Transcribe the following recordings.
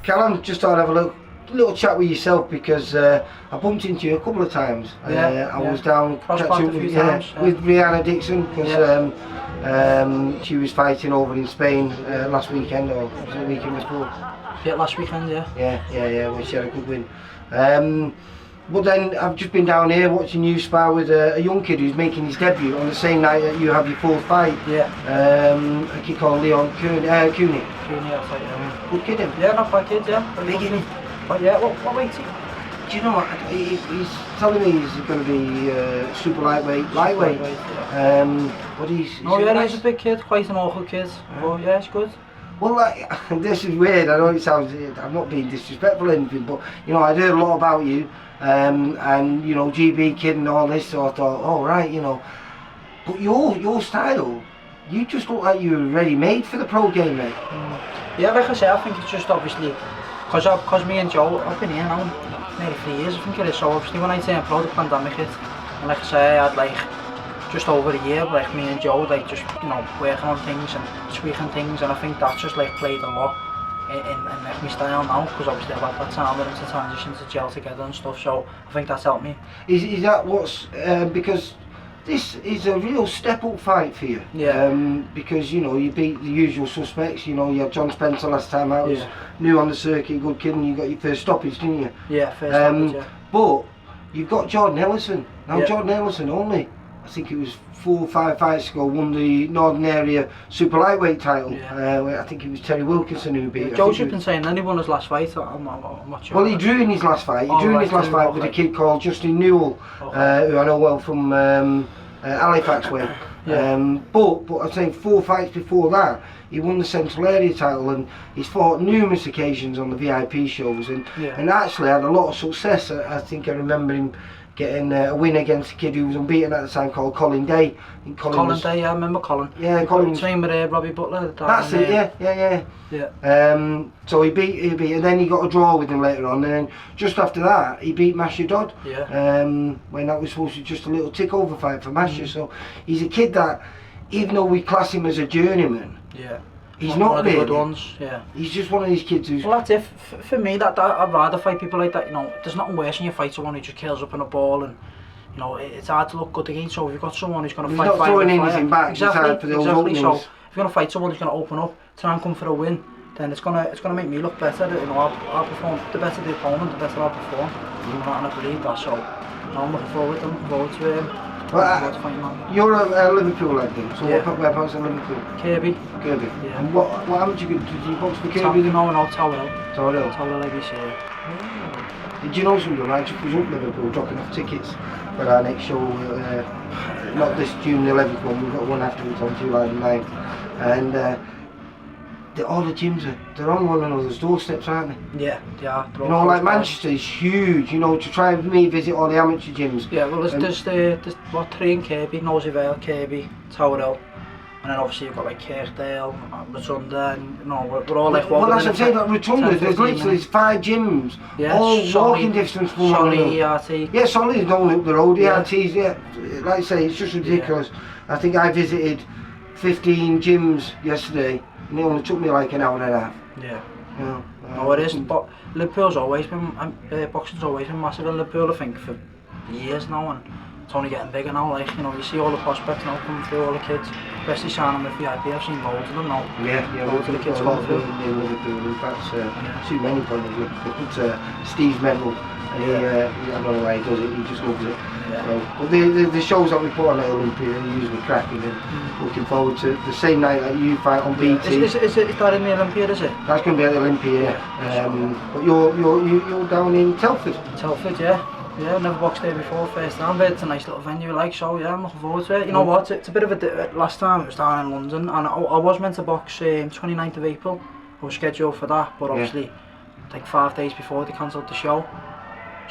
Callum, just thought I'd have a little chat with yourself because I bumped into you a couple of times. I was down catching with Rihanna Dixon because she was fighting over in Spain last weekend, or was it the weekend before? Yeah, last weekend, yeah. Yeah, well, she had a good win. But then I've just been down here watching you spar with a young kid who's making his debut on the same night that you have your fourth fight. Yeah. A kid called Leon Cooney. Cooney, that's right, yeah. Good kid, him? Yeah, not bad kid, yeah. Big, isn't he? But yeah, what weight is he? Do you know what? He's telling me he's going to be super lightweight. Yeah. But he's he's a big kid, quite an awful kid. But yeah, it's good. Well, like, this is weird. I know it sounds. I'm not being disrespectful or anything, but you know, I'd heard a lot about you, and you know, GB kid and all this. So I thought, oh right, you know. But your style, you just look like you were ready made for the pro game, mate. Yeah, like I say, I think it's just obviously because me and Joe, I've been here now nearly 3 years, I think it is. So obviously when I turned pro, the pandemic hit, and like I say, I had like just over a year, like me and Joe, like just working on things and tweaking things, and I think that's just like played a lot in like my style now, because obviously I've had that time with him to transition to gel together and stuff. So I think that's helped me. Is that what's because this is a real step up fight for you? Yeah. Because you know you beat the usual suspects. You know you had John Spencer last time out, was new on the circuit, good kid, and you got your first stoppage, didn't you? Yeah, first stoppage. Yeah. But you've got Jordan Ellison now. Yeah. Jordan Ellison only, I think it was 4 or 5 fights ago, won the Northern Area super lightweight title. I think it was Terry Wilkinson who beat. Joe's been saying then he won his last fight. I'm not sure. Well, he drew in his last fight. He drew in his last fight with a kid called Justin Newell, who I know well from Halifax way. But I'm saying 4 fights before that, he won the Central Area title, and he's fought numerous occasions on the VIP shows, and actually had a lot of success. I think I remember him getting a win against a kid who was unbeaten at the time called Colin Day. Colin Day, yeah, I remember Colin. Yeah, Colin. Trained with Robbie Butler. That's it, yeah. So he beat, and then he got a draw with him later on, and then just after that, he beat Masha Dodd. Yeah. When that was supposed to be just a little tick-over fight for Masha. So he's a kid that, even though we class him as a journeyman, he's not really. Good ones, yeah. He's just one of these kids who's. Well, that's it. For me, that I'd rather fight people like that. You know, there's nothing worse than you fight someone who just kills up in a ball, and you know it's hard to look good against. So if you've got someone who's going to fight, not throwing anything back. Exactly. For those openings. So if you're going to fight someone who's going to open up, try and come for a win, then it's gonna make me look better. You know, I'll perform. The better the opponent, the better I'll perform. And I believe that. So I'm looking forward to him. Well, you're a Liverpool lad then, so whereabouts in Liverpool? Kirby. Yeah. And what happened? Did you box for Kirby? No, Tower Hill. Tower Hill, ABC. Did you know something? I just was up Liverpool dropping off tickets for our next show, not this June11 one, we've got one afterwards on July the 9th. And all the gyms they're on one another's doorsteps, aren't they? Yeah, they are. You know, like Manchester is huge, you know, to try and visit all the amateur gyms. Yeah, well there's 3 in Kirby, Nosey Vale, Kirby, Tower Hill, and then obviously you've got like Kirkdale, Rotunda, and you know, we're all like... Well that's what I'm saying, like Rotunda, there's literally 5 gyms, all walking distance from one another. ERT. Yeah, Solly is only up the road, ERT's, like I say, it's just ridiculous. I think I visited 15 gyms yesterday, and it only took me like an hour and a half. Yeah. You know, no, it is. But Liverpool's always been, boxing's always been massive in Liverpool, I think, for years now, and it's only getting bigger now. Like, you know, you see all the prospects now coming through, all the kids, especially signing with VIP. I've seen loads of them now. Yeah, loads of the kids coming through. In Liverpool, in fact, too many probably. But Steve's mental, and I don't know why he does it. He just loves it. Yeah. But the shows that we put on at Olympia are usually cracking, and looking forward to the same night that you fight on BT. Is that in the Olympia, is it? That's going to be at the Olympia, but you're down in Telford. Telford, yeah. Yeah, I've never boxed there before, first time, but it's a nice little venue, like, so yeah, I'm looking forward to it. You know what, it's a bit of a last time it was down in London, and I was meant to box 29th of April. I was scheduled for that, but obviously like 5 days before they cancelled the show.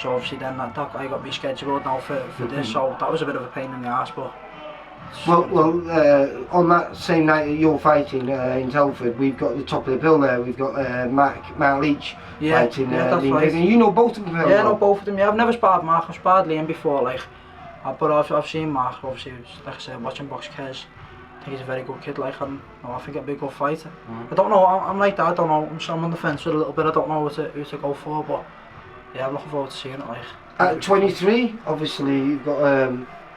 So obviously then I got rescheduled now for this, so that was a bit of a pain in the arse, but... Well, on that same night that you're fighting in Telford, we've got the top of the bill there, we've got Mark Leach fighting that's right. And you know both of them? Yeah, I know both of them, I've never sparred Mark, I've sparred Liam before, like, but I've seen Mark, obviously, like I said, watching Box Kez think he's a very good kid, like, and I think it'll be a good fight. I don't know, I'm like that, I don't know, I'm on the fence with a little bit, I don't know who to go for, but yeah, I'm looking forward to seeing it, like. At 23, obviously you've got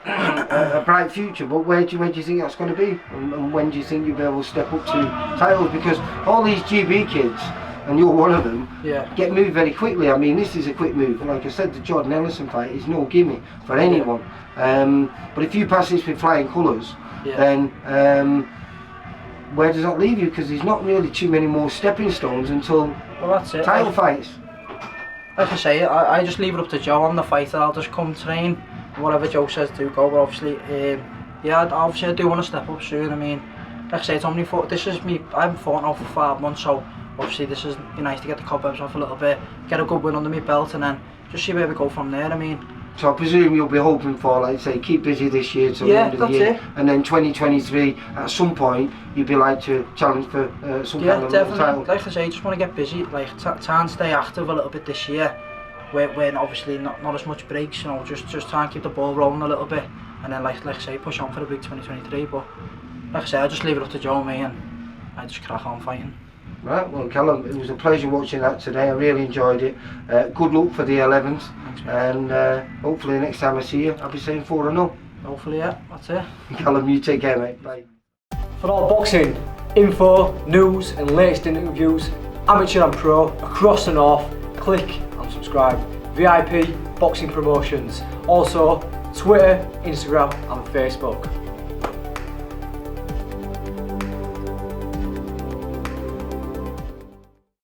a bright future, but where do you think that's going to be? And when do you think you'll be able to step up to titles? Because all these GB kids, and you're one of them, get moved very quickly. I mean, this is a quick move. Like I said, the Jordan Ellison fight is no gimme for anyone. But if you pass this with flying colours, then where does that leave you? Because there's not really too many more stepping stones until that's it. title fights. Like I say, I just leave it up to Joe. I'm the fighter. I'll just come train, whatever Joe says to go. But obviously, I do want to step up soon. I mean, like I say, it's only this is me. I haven't fought now for 5 months, so obviously this is nice to get the cobwebs off a little bit, get a good win under my belt, and then just see where we go from there. I mean. So I presume you'll be hoping for, like say, keep busy this year till the end of the year, and then 2023 at some point you'd be like to challenge for some kind of definitely. title. Like I say, just want to get busy, like try and stay active a little bit this year, when obviously not as much breaks, you know, just try and keep the ball rolling a little bit, and then like I say, push on for the big 2023. But like I say, I just leave it up to Joe and me, and I just crack on fighting. Right, well Callum, it was a pleasure watching that today. I really enjoyed it. Good luck for the 11th. Thanks, and hopefully next time I see you I'll be saying 4-0. Hopefully, yeah, that's it. Callum, you take care, mate. Bye. For all boxing info, news and latest interviews, amateur and pro, across the north, click and subscribe. VIP Boxing Promotions. Also Twitter, Instagram and Facebook.